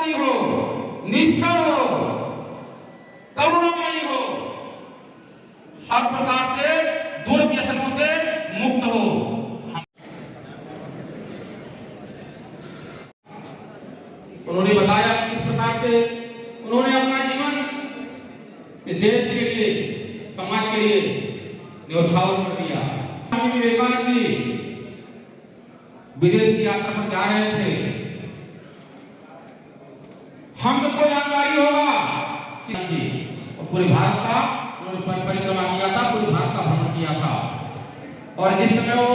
करुणामयी हो, निश्चल हो, करुणामयी हो, हर प्रकार से दुर्व्यसनों से मुक्त हो। उन्होंने बताया किस प्रकार से उन्होंने अपना जीवन देश के लिए, समाज के लिए न्यौछावर कर दिया। स्वामी विवेकानंद जी विदेश की यात्रा पर जा रहे थे। हम सबको जानकारी होगा कि पूरे भारत का उन्होंने परिक्रमा किया था, पूरे भारत का भ्रमण किया था। और जिस समय वो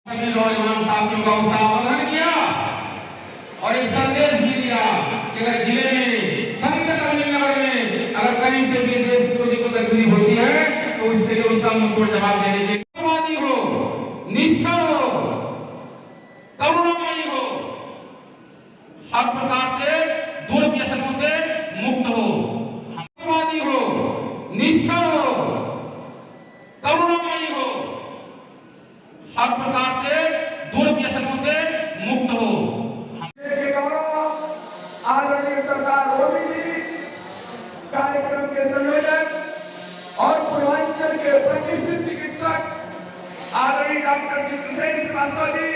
सभी नौजवान साथियों का उत्साह किया और एक संदेश भी दिया कि अगर जिले में, संत कबीरनगर में अगर कहीं से भी देश को तकलीफ होती है तो उसके लिए उसका मुंहतोड़ जवाब देने के लिए हो, निश्चल हो, करुणामयी हो, हर प्रकार से दुर्व्यसनों से मुक्त हो। हो, निश्चल हो, करुणामयी हो, हर प्रकार से दुर्व्यसनों से मुक्त हो। आदरणीय सरदार रोमी जी कार्यक्रम के संयोजक और पूर्वांचल के प्रतिष्ठित चिकित्सक आदरणीय डॉक्टर जितेंद्र श्रीवास्तव जी,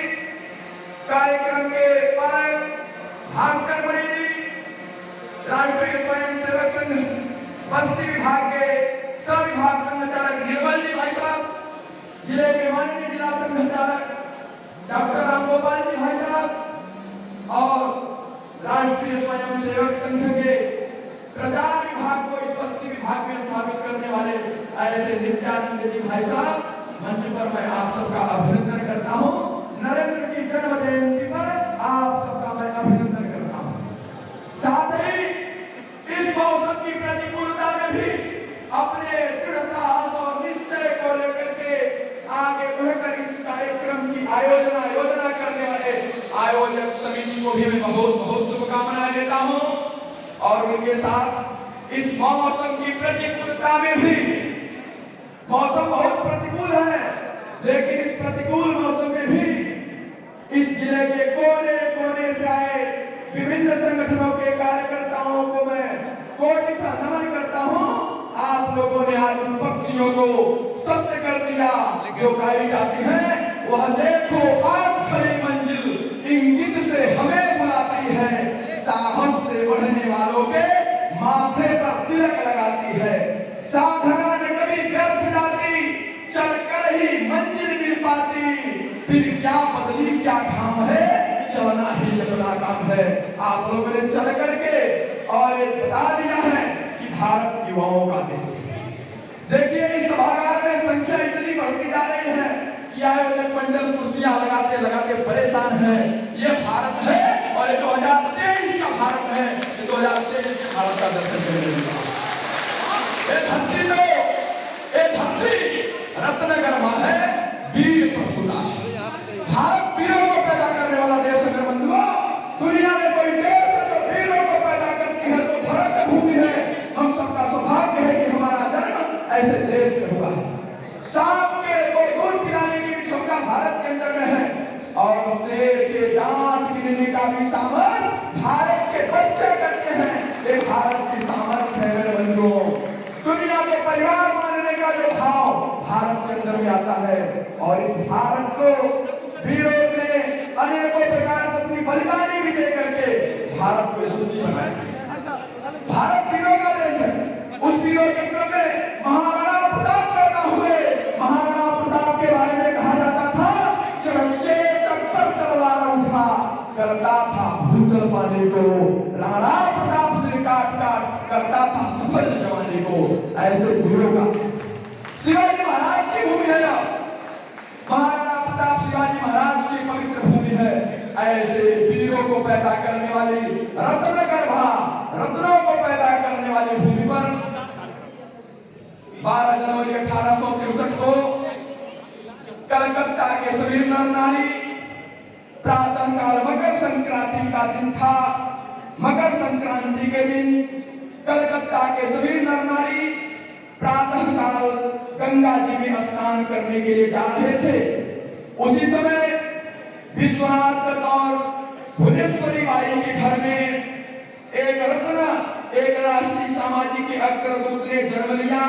कार्यक्रम के पायक भास्कर मणि जी, राष्ट्रीय स्वयंसेवक संघ बस्ती विभाग के सब विभाग संचालक निर्मल जी भाई साहब, जिले के माननीय जिला संचालक डॉक्टर रामगोपाल जी भाई साहब और राष्ट्रीय स्वयंसेवक संघ के प्रचार विभाग को इस बस्ती विभाग में स्थापित करने वाले ऐसे नित्यानंद जी भाई साहब, मंच पर मैं आप सबका अभिनंदन करता हूँ। नरेंद्र की जन्म जयंती पर आप सबका मैं अभिनंदन करता हूँ। साथ ही इस मौसम की प्रतिकूलता में भी अपने दृढ़ता और निश्चय को लेकर के आगे बढ़कर इस कार्यक्रम की योजना करने वाले आयोजक समिति को भी मैं बहुत बहुत शुभकामनाएं देता हूं। और उनके साथ इस मौसम की प्रतिकूलता में भी, मौसम बहुत प्रतिकूल है, लेकिन इस प्रतिकूल मौसम में भी इस जिले के कोने कोने से आए विभिन्न संगठनों के कार्यकर्ताओं को मैं कोटि सा नमन करता हूं। आप लोगों ने आज उन पंक्तियों को सत्य कर दिया जो गाई जाती है, वह देखो आज खड़ी मंजिल इंगित से हमें बुलाती है, साहस से बढ़ने वालों के माथे पर तिलक लगाती है, साधना ने कभी व्यर्थ जाती, चलकर ही मंजिल मिल पाती, फिर क्या बदली क्या काम है, चलना ही अपना काम है। आप लोगों ने चल करके और एक बता दिया है कि भारत युवाओं का देश है। देखिए इस सभागार में संख्या इतनी बढ़ती जा रही है कि आयोजक मंडल कुर्सियां लगाते लगाते परेशान है। ये भारत है और 2023 का भारत है, 2023 के भारत का दर्शन करेगा। ये धरती रत्नगर्भा है, वीर प्रसूता है। भारत वीरों को पैदा करने वाला देश अगर बंधुओं दुनिया में कोई देश है जो वीरों को पैदा करती है तो भारत भूमि है। हम सबका सौभाग्य है कि हमारा जन्म ऐसे देश में हुआ है। सांप के को दूध पिलाने की भी क्षमता भारत के अंदर में है और शेर के दांत गिनने का भी सामर्थ्य भारत के बच्चे करते हैं। ये भारत की सामर्थ्य है मेरे बंधुओं। दुनिया के परिवार मानने का जो भाव भारत के अंदर में आता है और इस भारत को वीरों ने अनेकों प्रकार से अपनी बलिदानी भी दे करके भारत को यशस्वी बनाया। भारत वीरों का देश है। उस वीरों के क्रम में महाराणा प्रताप पैदा हुए। महाराणा प्रताप के बारे में कहा जाता था तलवार उठा करता था भूतल पाने को, राणा प्रताप सिर काट काट करता था सफल जवानी को। ऐसे वीरों का शिवाजी महाराज की भूमि है। महाराणा प्रताप शिवाजी महाराज की पवित्र भूमि है। ऐसे वीरों को पैदा करने वाली रत्नगर्भा, रत्नों को पैदा करने वाली भूमि पर 12 जनवरी 1863 को कलकत्ता के सभी नर नारी प्रातः काल मकर संक्रांति का दिन था। मकर संक्रांति के दिन कलकत्ता के सभी नर नारी प्रातः काल गंगा जी में स्नान करने के लिए जा रहे थे। उसी समय विश्वनाथ दत्त और भुवनेश्वरी बाई के घर में सामाजिक के अग्रदूत ने जन्म लिया।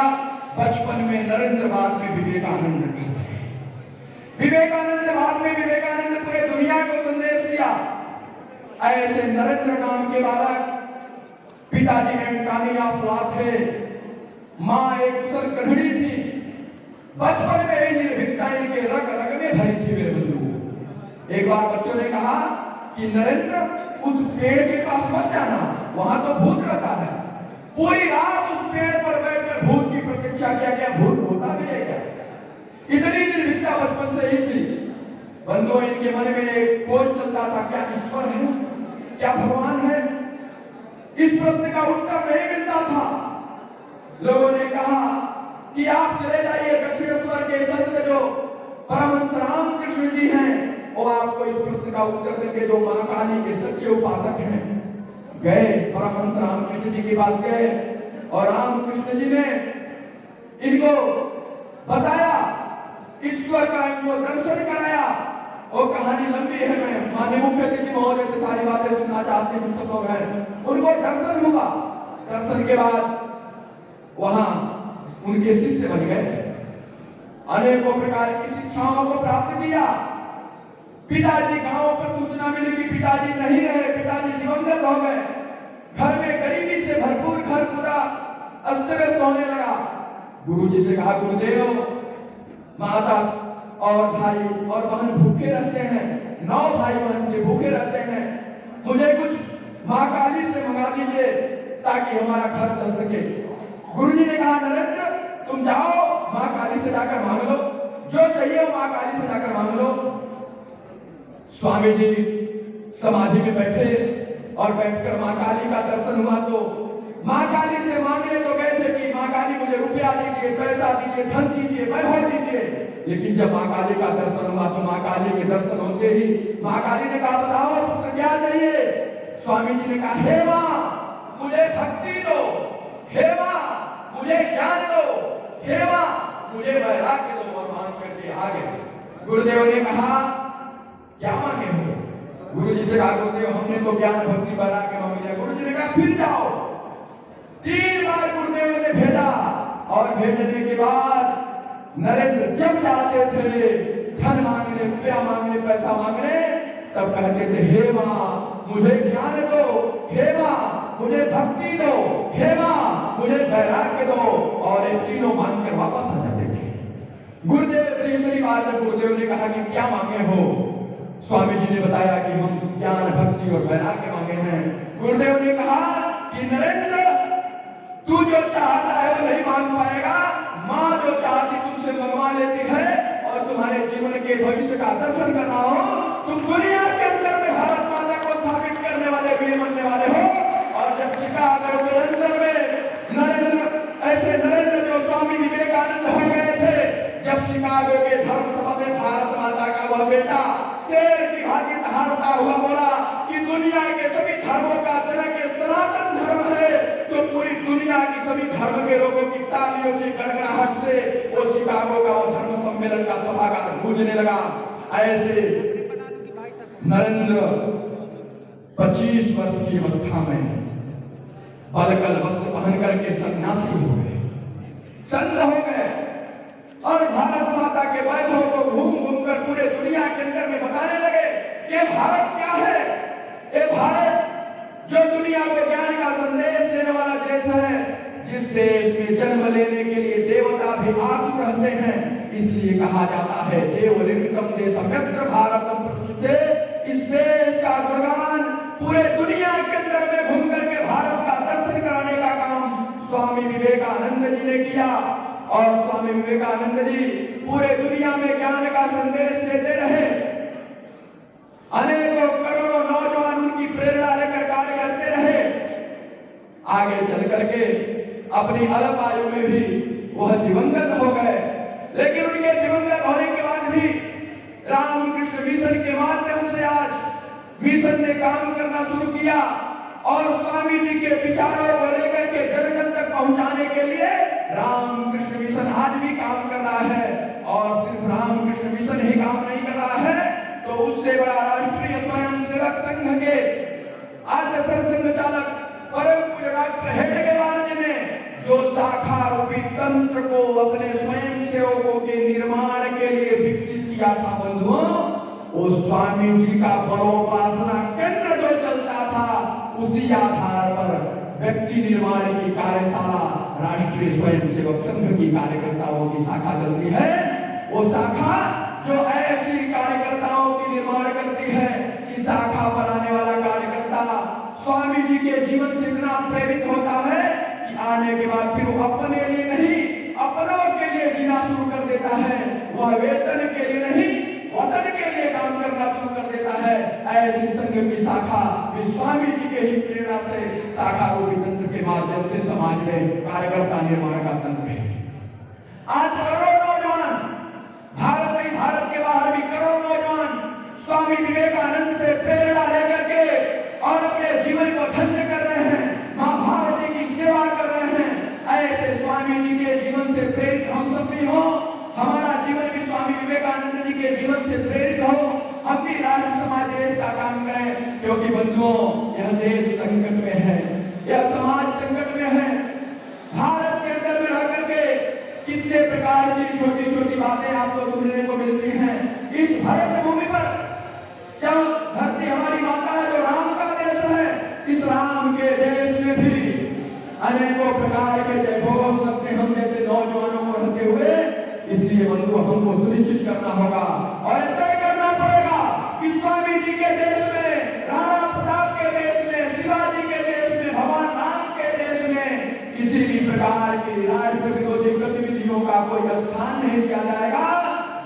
बचपन में नरेंद्र, बाद में विवेकानंद कहते हैं। विवेकानंद, बाद में विवेकानंद पूरे दुनिया को संदेश दिया। ऐसे नरेंद्र नाम के बालक, पिताजी एंटोनी ऑफ लॉ थे, माँ एक कुशल गृहिणी थी। बचपन में ही निर्भीकता इनके रग रग में भरी थी। मेरे बंधु, एक बार बच्चों ने कहा कि नरेंद्र, उस पेड़ के पास मत जाना, वहां तो भूत रहता है। पूरी रात उस पेड़ पर बैठकर भूत की प्रतीक्षा किया। क्या भूत होता भी है क्या? इतनी निर्भीकता बचपन से ही थी। बंधुओं, इनके मन में एक खोज चलता था, क्या ईश्वर है, क्या भगवान है? इस प्रश्न का उत्तर नहीं मिलता था। लोगों ने कहा कि आप चले जाइए दक्षिणेश्वर के संत जो परमहंस रामकृष्ण जी हैं, वो आपको इस प्रश्न का उत्तर देंगे, जो मां काली के सच्चे उपासक हैं। गए, परमहंस रामकृष्ण जी के पास गए और रामकृष्ण जी ने इनको बताया, ईश्वर का इनको दर्शन कराया। वो कहानी लंबी है, मैं माननीय मुख्य अतिथि महोदय से सारी बातें सुनना चाहते हैं। सब लोग हैं, उनको दर्शन हुआ। दर्शन के बाद वहां उनके शिष्य बन गए, अनेकों प्रकार की शिक्षाओं को प्राप्त किया। पिताजी, गांव पर सूचना मिली कि पिताजी नहीं रहे, पिताजी दिवंगत हो गए। घर में गरीबी से भरपूर घर पूरा अस्त व्यस्त होने लगा। गुरुजी से कहा, गुरुदेव, माता और भाई और बहन भूखे रहते हैं, 9 भाई बहन के भूखे रहते हैं, मुझे कुछ मां काली से मंगा दीजिए ताकि हमारा घर चल सके। गुरुजी ने कहा, नरेंद्र, तुम जाओ, मां काली से जाकर मांग लो, जो चाहिए वो मां काली से जाकर मांग लो। स्वामी जी समाधि में बैठे और बैठकर मां काली का दर्शन हुआ। तो मां काली से मांगने तो गए थे कि मां काली मुझे रुपया दीजिए, पैसा दीजिए, धन दीजिए, वैभव दीजिए। लेकिन जब मां काली का दर्शन हुआ तो मां काली के दर्शन होते ही मां काली ने कहा, बताओ पुत्र क्या चाहिए? स्वामी जी ने कहा, हे मां, मुझे भक्ति दो, हे मां, मुझे ज्ञान दो, हे मां, मुझे वैराग्य दो। और मांग करके आ गए। गुरुदेव ने कहा, क्या मांगे हो? गुरुजी से कहा, गुरुदेव, हमने तो ज्ञान भक्ति वैराग्य मांग लिया। गुरुजी ने कहा, फिर जाओ। 3 बार गुरुदेव ने भेजा और भेजने के बाद नरेंद्र जब जाते थे धन मांगने, रुपया मांगने, पैसा मांगने, तब कहते थे, हे मां, मुझे ज्ञान दो, हे मां, मुझे भक्ति दो, हे मां, मुझे वैराग्य दो। और ये तीनों मांग कर वापस आ जाते थे। गुरुदेव तीसरी बार जब गुरुदेव ने कहा कि क्या मांगे हो, स्वामी जी ने बताया कि हम ज्ञान, भक्ति और वैराग्य मांगे हैं। गुरुदेव ने कहा कि नरेंद्र, तू जो चाहता है वो नहीं मांग पाएगा, मां जो चाहती तुमसे मंगवा लेती है। और तुम्हारे जीवन के भविष्य का दर्शन करना हो, तुम दुनिया के अंदर में भारत माता को स्थापित करने वाले वीर बनने वाले हो। और जब शिकागो के अंदर में नरेंद्र जो स्वामी विवेकानंद हो गए थे, जब शिकागो के धर्म सभा में भारत माता का वह बेटा शेर की भांति दहाड़ता हुआ बोला कि दुनिया के सभी धर्मों का जनक सनातन धर्म है, तो पूरी दुनिया की सभी धर्म के लोगों की तालियों की गड़गड़ाहट से वो शिकागो का वो धर्म सम्मेलन का सभागार गूंजने लगा। ऐसे नरेंद्र 25 वर्ष की अवस्था में बालकल वस्त्र पहन करके सन्यासी हो गए, संत हो गए और भारत माता के वैभव को घूम घूम कर पूरे दुनिया के अंदर में बताने लगे कि भारत क्या है। ये भारत जो दुनिया को ज्ञान का संदेश देने वाला देश है, जिस देश में जन्म लेने के लिए देवता भी आतुर रहते हैं, इसलिए कहा जाता है देव निर्मितम देशम यत्र भारतम प्रतिष्ठिते। इस देश का गुणगान पूरे दुनिया के अंदर में घूम करके भारत का दर्शन कराने का काम स्वामी विवेकानंद जी ने किया। और स्वामी विवेकानंद जी पूरे दुनिया में ज्ञान का संदेश देते रहे। अनेकों करोड़ों नौजवान उनकी प्रेरणा लेकर कार्य करते रहे। आगे चल करके अपनी अल्प आयु में भी वह दिवंगत हो गए। लेकिन उनके दिवंगत होने के बाद भी रामकृष्ण मिशन के माध्यम से आज मिशन ने काम करना शुरू किया और स्वामी जी के विचारों को लेकर के जन जन तक पहुंचाने के लिए रामकृष्ण मिशन आज भी काम कर रहा है। और सिर्फ रामकृष्ण मिशन ही काम नहीं कर रहा है, तो उससे बड़ा राष्ट्रीय स्वयं सेवक संघ के आद्य सरसंघ चालक परम पूज्य डॉक्टर हेडगेवार जी ने जो शाखा रूपी तंत्र को अपने स्वयं सेवकों के निर्माण के लिए विकसित किया था बंधुओं, वो स्वामी जी का बलोपासना केंद्र जो चलता था, उसी आधार पर व्यक्ति निर्माण की कार्यशाला राष्ट्रीय स्वयंसेवक संघ की कार्यकर्ताओं की शाखा चलती है। वो शाखा जो ऐसी कार्यकर्ताओं की निर्माण करती है कि शाखा बनाने वाला कार्यकर्ता स्वामी जी के जीवन से इतना प्रेरित होता है कि आने के बाद फिर वो अपने लिए नहीं, अपनों के लिए जीना शुरू कर देता है। वह वेतन के लिए नहीं, वतन के लिए काम करना शुरू कर देता है। ऐसी संघ की शाखा स्वामी जी के ही प्रेरणा से शाखा रूपी तंत्र के माध्यम से समाज में कार्यकर्ता निर्माण का तंत्र है। आज करोड़ों नौजवान, भारत में, भारत के बाहर भी करोड़ों नौजवान स्वामी विवेकानंद से प्रेरणा लेकर के और अपने जीवन को धन्य कर रहे हैं, मां भारती की सेवा कर रहे हैं। ऐसे स्वामी जी के जीवन से प्रेरित हम सब भी हो, हमारा जीवन भी स्वामी विवेकानंद जी के जीवन से प्रेरित हो, हम भी राष्ट्र समाज देश का काम करें। क्योंकि बंधुओं, यह देश संकट में है, यह समाज संकट में है। भारत के अंदर में रह करके कितने प्रकार की छोटी छोटी बातें आपको सुनने को मिलती हैं। इस भारत भूमि पर जो धरती हमारी माता है, जो राम का देश है, इस राम के देश में भी अनेकों प्रकार के जयभोग हो सकते हम जैसे नौजवानों को रहते हुए। इसलिए बंधुओं, हमको सुनिश्चित करना होगा और तय करना पड़ेगा कि स्वामी जी के देश में, राणा प्रताप के देश में, शिवाजी के देश में, भगवान राम के देश में किसी भी प्रकार की राष्ट्र विरोधी गतिविधियों का कोई स्थान नहीं दिया जाएगा।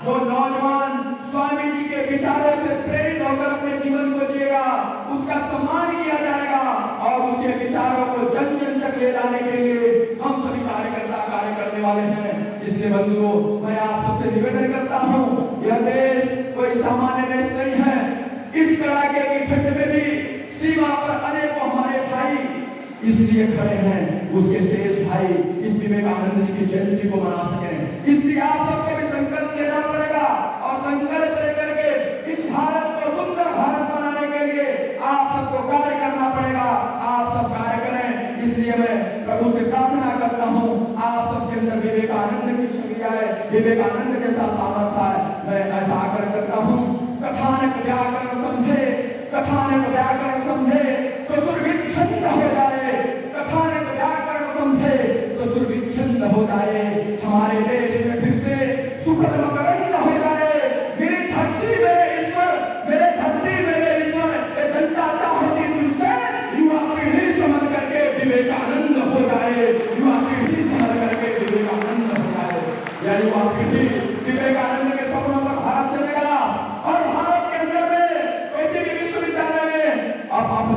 जो नौजवान स्वामी जी के विचारों से प्रेरित होकर अपने जीवन को जिएगा, उसका सम्मान किया जाएगा और उसके विचारों को जन जन तक ले जाने के लिए हम सभी कार्यकर्ता कार्य करने वाले हैं। इसलिए बंधुओं, मैं आप सबसे निवेदन करता हूँ, यह देश कोई सामान्य देश नहीं है। इस कड़ाके की ठंड में भी सीमा पर अनेकों हमारे भाई इसलिए खड़े हैं, उसके शेष भाई इस विवेकानंद जी की जयंती को मना सकें। इसलिए आप सबको भी संकल्प लेना पड़ेगा और संकल्प लेकर के इस भारत को सुंदर भारत बनाने के लिए आप सबको कार्य करना पड़ेगा। आप सब कार्य करें। इसलिए मैं प्रभु से प्रार्थना करता हूँ, आप सबके अंदर विवेकानंद की छवि आए, विवेकानंद जैसा सामर्थ्य है। मैं ऐसा आग्रह करता हूँ, कथानक व्याकरण समझे, कथानक व्याकरण समझे तो दुर्विच्छिन्न हो जाए, कथानक व्याकरण समझे तो दुर्विच्छिन्न हो जाए। हमारे देश में फिर से सुखद मकरंद हो जाए। मेरी धरती मेरे ईश्वर, मेरे धरती मेरे ईश्वर, ये जनता चाहती तुझसे युवा पीढ़ी समझ करके विवेकानंद हो जाए, युवा पीढ़ी समझ करके विवेकानंद हो जाए। यह युवा पीढ़ी विवेकानंद के सपनों पर भारत चलेगा और भारत के अंदर में कोई भी विश्वविद्यालय में अब हम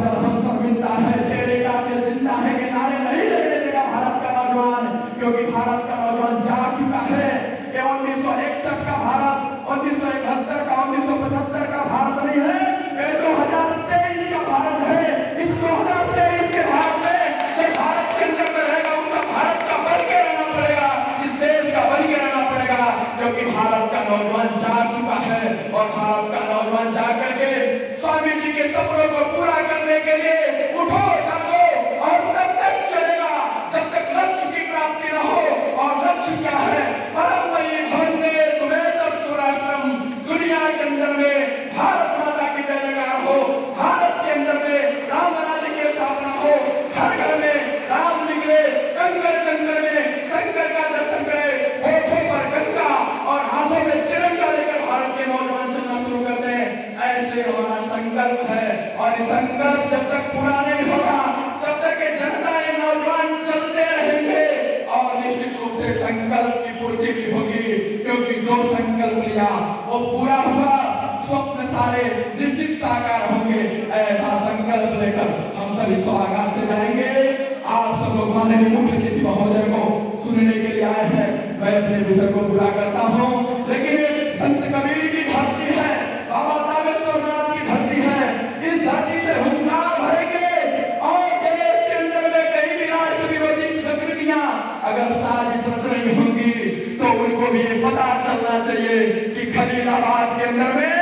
सब मिलता है, तेरे का जिंदा है के नारे नहीं लेने देगा भारत का नौजवान। क्योंकि भारत का नौजवान जाग चुका है कि 1961 का भारत, 1971 का, 1975 का भारत नहीं है, ये 2023 का भारत है। इस 2023 के भारत में जो भारत के अंदर में रहेगा, उसका भारत का बन के रहना पड़ेगा, इस देश का बन के रहना पड़ेगा। क्योंकि भारत का नौजवान जाग चुका है और भारत का नौजवान जाग करके स्वामी जी के सपनों को पूरा करने के लिए उठो, जागो और तब तक चलेगा जब तक लक्ष्य की प्राप्ति न हो। और लक्ष्य क्या है? परममयी भवने तुम्हें तब सुराष्ट्रम, दुनिया के अंदर में भारत माता की जय जयकार हो, भारत के अंदर में राम राज्य की स्थापना हो, घर घर में राम निकले, कंकर कंकर में शंकर का दर्शन करे, होठों पर गंगा और हाथों में तिरंगा लेकर भारत के नौजवान चलना शुरू करते हैं। ऐसे हमारा संकल्प है और ये संकल्प जब तक पूरा नहीं होगा तब तक ये जनता, ये नौजवान चलते रहेंगे और निश्चित रूप से संकल्प की पूर्ति भी होगी। क्योंकि जो संकल्प लिया वो पूरा हुआ, स्वप्न सारे निश्चित साकार होंगे। ऐसा संकल्प लेकर हम सभी स्वागत से जाएंगे। आप सब लोग माननीय मुख्य अतिथि महोदय को सुनने के लिए आए हैं। मैं अपने विषय को पूरा करता हूँ, लेकिन संत कबीर की धरती है, बाबा ताबेश्वरनाथ की धरती है। इस धरती से हुंकार भरेंगे और देश के अंदर में कहीं भी राष्ट्र विरोधी गतिविधियां अगर साजिश रच रही होंगी तो उनको भी ये पता चलना चाहिए कि खलीलाबाद के अंदर में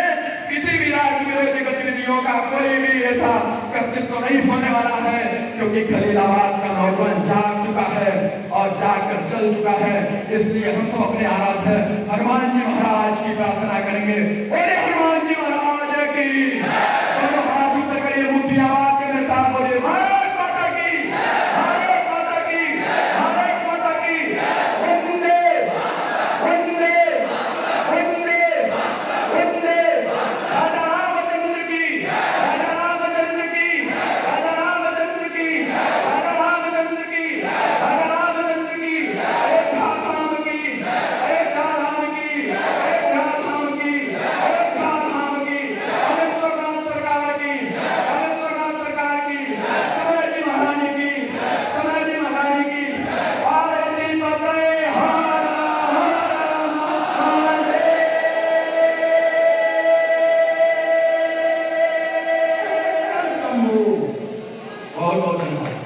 किसी भी राष्ट्र विरोधी गतिविधियों का कोई भी ऐसा कर्तव्य नहीं होने वाला है। क्योंकि खलीलाबाद का नौजवान जाग चुका है और और जाकर चल चुका है। इसलिए हम सब अपने आराध्य हनुमान जी महाराज की प्रार्थना करेंगे। बोले हनुमान जी महाराज की। दोनों हाथ ऊपर करिए, मुट्ठी आवाज के मेरे साथ बोलिए, भारत माता की, भारत माता की, भारत माता की। वंदे वंदे वंदे वंदे। राजा रामचंद्र की, राजा रामचंद्र की, राजा रामचंद्र की, राजा रामचंद्र की, राजा रामचंद्र की। अयोध्या धाम की, अयोध्या धाम की, अयोध्या धाम की, अयोध्या धाम की। अमृतसर सरकार की, अमृतसर सरकार की, समय जी महारानी की, समय जी महारानी की। पार्वती पते हर हर महादेव। बहुत बहुत धन्यवाद।